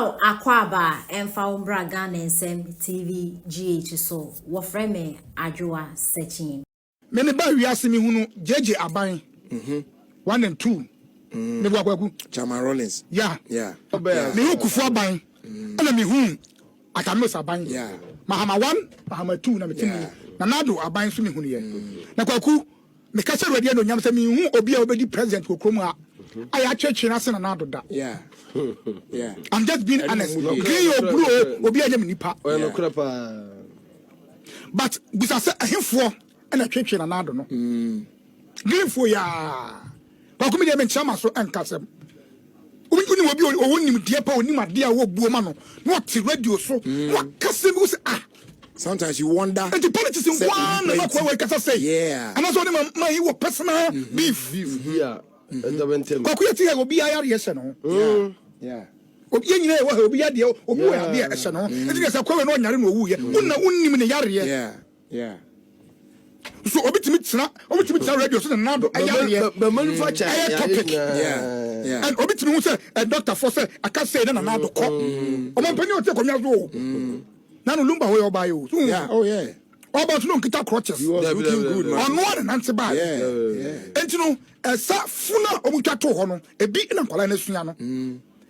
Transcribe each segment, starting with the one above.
Wow, Akwaba and Faumbra Gun and Sem TV GH so what frame Adjoa searching. Many by we ask me who JJ Abai 1 and 2. Chama Rollins. Yeah. Me who kufu abai. And me who Atamis abai. Yeah. Mahama 1, Mahama 2 na metimi. N.Addo abai so me hu ye. Na kwaku me kasa ready no nyam say me hu obi a obedi president ko krom a aya church na se N.Addo da. Yeah. I'm just being honest. Green your blue obi a nyam nipa. But bisa say ahemfo na twetwe N.Addo no. Green for ya. Kwaku me dey men chama so enkasem. Obi obi owonim die pa onim ade a wo buo ma no. What radio so. What kasem go say sometimes you wonder. And the politics in one what can I say? Yeah. And that's what my personal beef. Yeah. Kwakye ti obi ayare yes no. Yeah. Obi nyina e wa obi ade obi wa ade e no. E ti say kwawe no nyare no owu ye. Unna unnim ne yare ye. Yeah. So obi timi tsena radio so N.Addo ayare. But manufacture topic. Yeah. And obi timi hu say a doctor for say I can say na N.Addo ko. O man pani o te ko nya so. Na no lumba ho buy you. Yeah. Oh yeah. All about no kita crutches. You was looking good, man. On one and answer back. Yeah. And you know, sa funa omutwa to ho no, e bi na nkwala na sua no.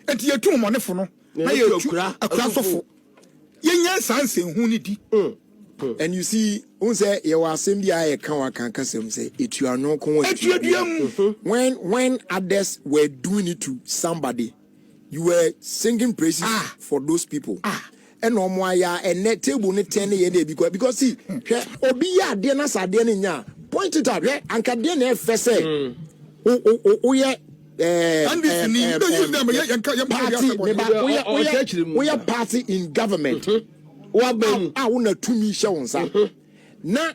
Enti ye tu mo ne fo no. Na ye tu akura sofo. Ye nya sanse hu ni di. And you see, un say you were assembly I can kasem say it you are no kon. When others were doing it to somebody, you were singing praises for those people. And no more ya and net table ni 10 year day because see obi ya de na sa de ni nya point it out and ka de na fe say o ye we are party in government wa bam a wona tumi hye wonsa na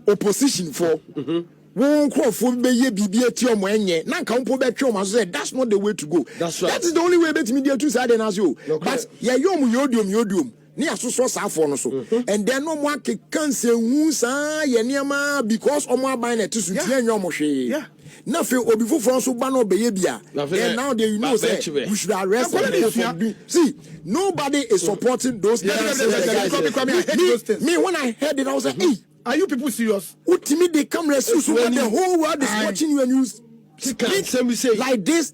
opposition for won crofo be ye bibia ti omo enye na nka mpo be twe omo so say that's not the way to go. That is the only way bet me dey two side na so but ye yom yodium ni asoso saafo no so and then no mo akekan se hu sa ye niam because omo aban na tisu ti enyo omo hwe na fe obi foforo so ba na obeye bia and now they you know say we should arrest them. See, nobody is supporting those guys. Me when I heard it I was like, hey, are you people serious? Ultimately, they come rescue so when the whole world is watching you and you speak like this,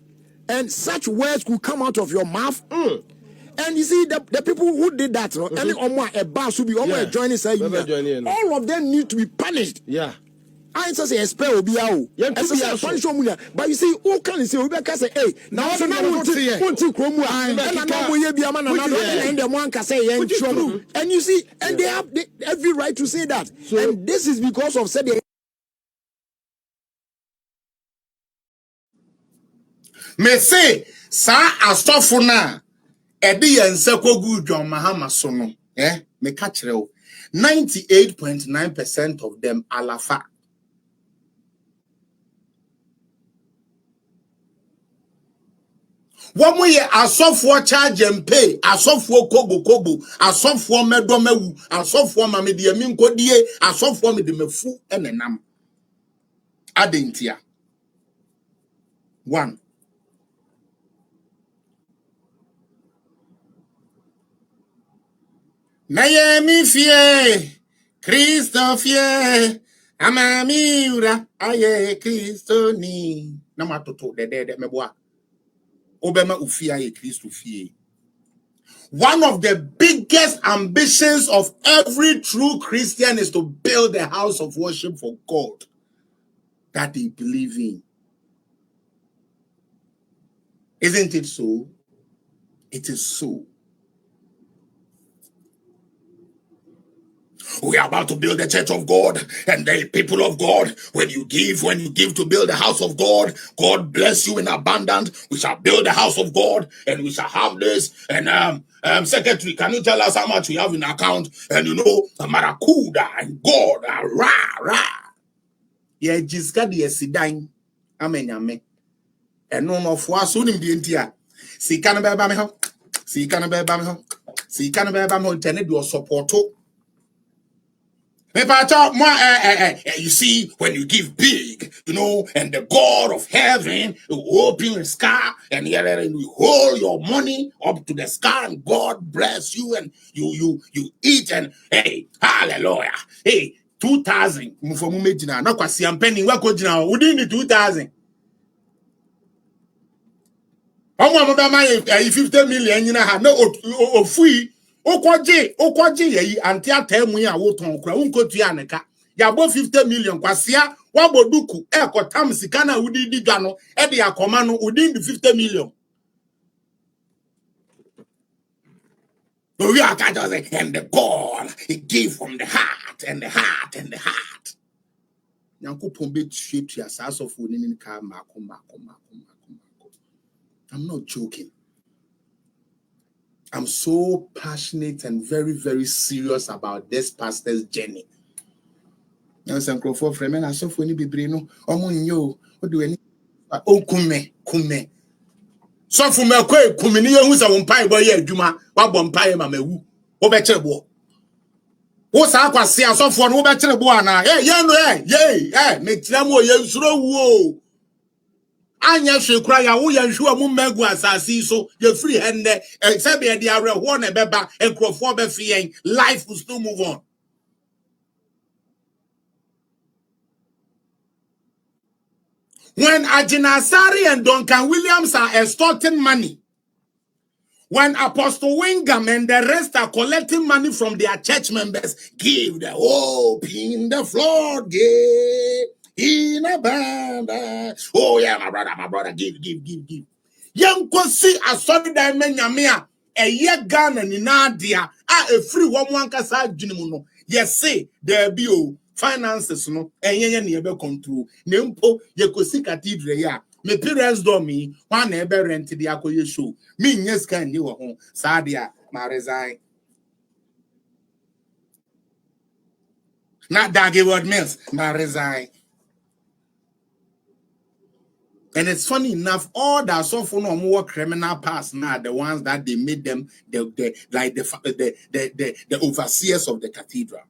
and such words could come out of your mouth. And you see, the people who did that, any a boss will be joining, all of them need to be punished. Yeah. I ain't say expel obiao. But you see, who can say Obeka say, hey, now I won't kromu and no boy be a man and the one can say and you see, and they have every right to say that. And this is because of said me say sa asofo na e de yense kogu John Mahama so no me ka kire o 98.9% of them alafa. One way asofo charge and pay, asofo kobo, asofo medomewu, asofo mamedi minkodie, asofo medemefu enenam. Adentia. 1. Nayemi fie, Christo fie, amami ura, aye Christo ni. Namatoto de meboa. Obema ufia ye Christo fie. One of the biggest ambitions of every true Christian is to build a house of worship for God that they believe in. Isn't it so? It is so. We are about to build the church of God and the people of God. When you give to build the house of God, God bless you in abundance. We shall build the house of God and we shall have this. And secretary, can you tell us how much we have in account? And you know, Maracuda and God, rah. Yeah, jiska de sidan. Amen. And none of us unim the intia. See, can be ba me ho. See, can be ba me ho. See, can be ba me ho. Internet do support. You see, when you give big, and the God of heaven will open the sky and you hold your money up to the sky and God bless you and you eat and hey, hallelujah. Hey, 2,000. Not kwasi ampeni wako jina within the 2,000. Omo mama 50 million no free. Okwaje yi anti atemu ya wo ton kra unkotu ya neka ya bo 50 million kwasia waboduku ekotam sika na udidi dwa no e de akoma no within the 50 million. We are and the God he gave from the heart and the heart and the heart. Nyankopon be shape ya saso fu ni ka mako. I'm not joking. I'm so passionate and very, very serious about this pastor's journey. Now, some crowd for friend, I saw for any be no. Yo, what do any? Oh, kume. So for me, kumini who's a umpire boy, Juma, what umpire, mamewu, obetrebo. What's our quasi, I saw for no better boana. Make them ye slow woo. Anya she cry ya wo yan hwe mu magu asasi so ye free hende se be de awre ho na beba enkrofo be fien life will still move on. When Ajinasari and Duncan Williams are extorting money, when Apostle Wingham and the rest are collecting money from their church members, give the hope in the floor, give in a band. Oh yeah, my brother, give. Young see a solid diamond, a year gun and in Nadia, a free one casa junimuno. Yes, say there be finances no, and yen never control. Nempo, ye could see cathedral ya. Me parents do me, one never rented the Akoye show. Me, yes, can you home, Sadia, my resign. Not that give what means, my resign. And it's funny enough, all that so for no more criminal past now, the ones that they made them the overseers of the cathedral.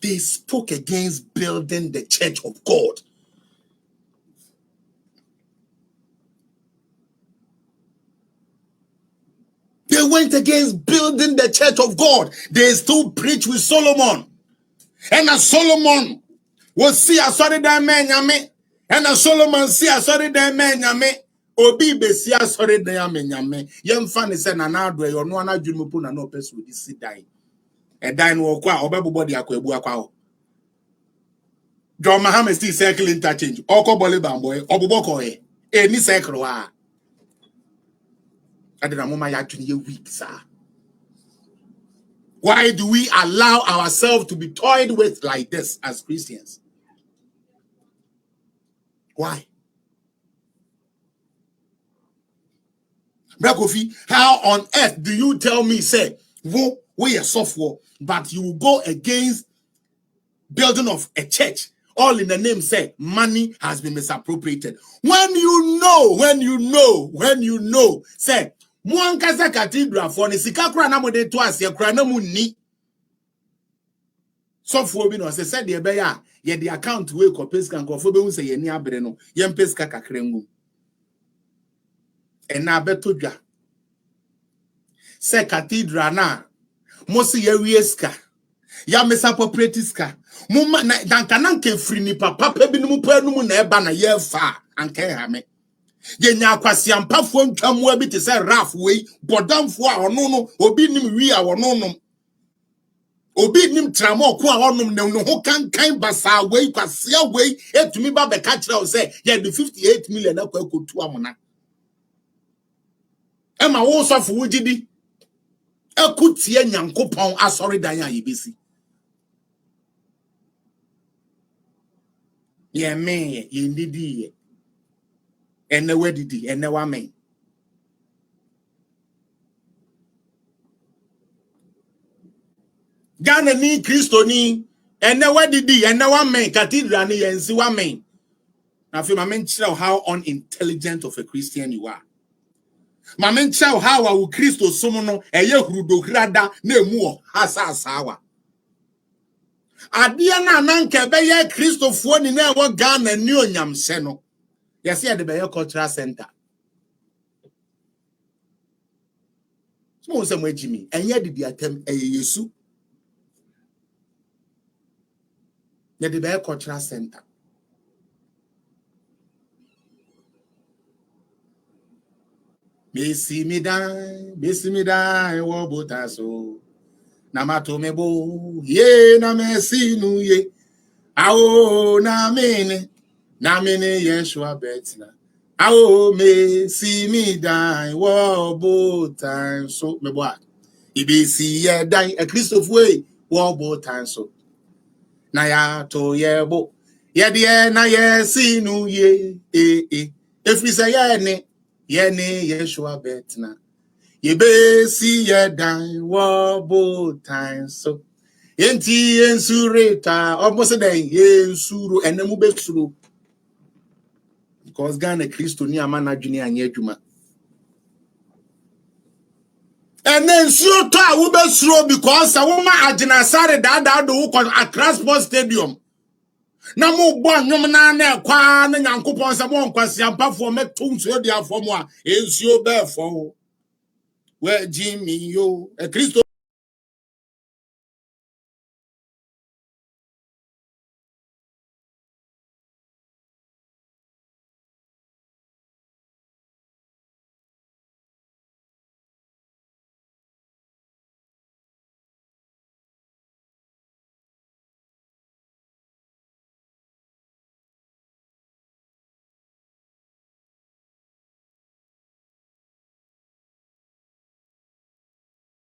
They spoke against building the church of God. They went against building the church of God. They still preach with Solomon. And as Solomon will see a sorry that man yame. And as Solomon see a sorry that man yame. Obi be see a sorry that man yame. Young fan said N.Addo or no one jumu na no person with this die. And dine wo kwa obebody akwebu akwa. John Mahama still circle interchange. Oko bole bamboy obuboko e. Ni circle wa. Adena mama ya tuni weak sir. Why do we allow ourselves to be toyed with like this as Christians? Why? Brakofi, how on earth do you tell me, say, we are software, but you go against building of a church, all in the name, say, money has been misappropriated. When you know, say, Mwankaza cathedral for the Sikakra Namode twice, your cranamu ni. Software be no se said the beya ye the account we ko peska nko fo be hu se ye ni abere no ye peska kakrengu e na beto dwa se cathedral na mo se ye wieska ya misappropriate ska mo na danka na nke free ni papa bi no mu pa no mu na eba na ye fa anka ha me ye nya akwase ampafo ntwamo abi te se raf we bodamfo a ono no obi nim wi a ono no obi nim tramo ko a honum ne no ho kan basa we kwasia we etumi ba be ka kire o say ye the 58 million akwa kotu amona e ma wo sofo wugidi akutie nyankopon asori dan ya yebesi ye me ye ndidi ye ene wedidi ene wa me Ghana ni Kristo ni ene wedidi ene wa me cathedral ni yensi wa me na fe ma menchira how unintelligent of a Christian you are. Ma menchira how wa Kristo somo no eye hurudo hrada na emu o hasa asawa Adia na nanke beye Christopher ni na wo Ghana ni onyamse no. Yes, here the beye cultural center. Small say mo Jimmy, enye didi atem Yesu. Ya the beye cultural center. Besi mi die, wo botaso. Namato mebo, ye na mesi nu ye. Awo na mene Yeshua betina. Awo me si mi die, wo botan so mebo. Ibi si ye die, a Christopher way, wo botan so. Na ya to ye bo. Ye die na ye si nu ye, If we say ye ne Yeshua betina. Ibe si ye die, wo botan so. Enti ensureta almost day ensuru enemu besuru because Ghana Christo ni amana dwene anye adwuma ensuru to a wo besuru because a wo ma agina sare da do wo Accra Sports Stadium na mo bo anwom na na kwa na Nyankopon se mo nkwase ampafo meto nsuo dia afo mo a ensuo be fo we Jimmy yo Christo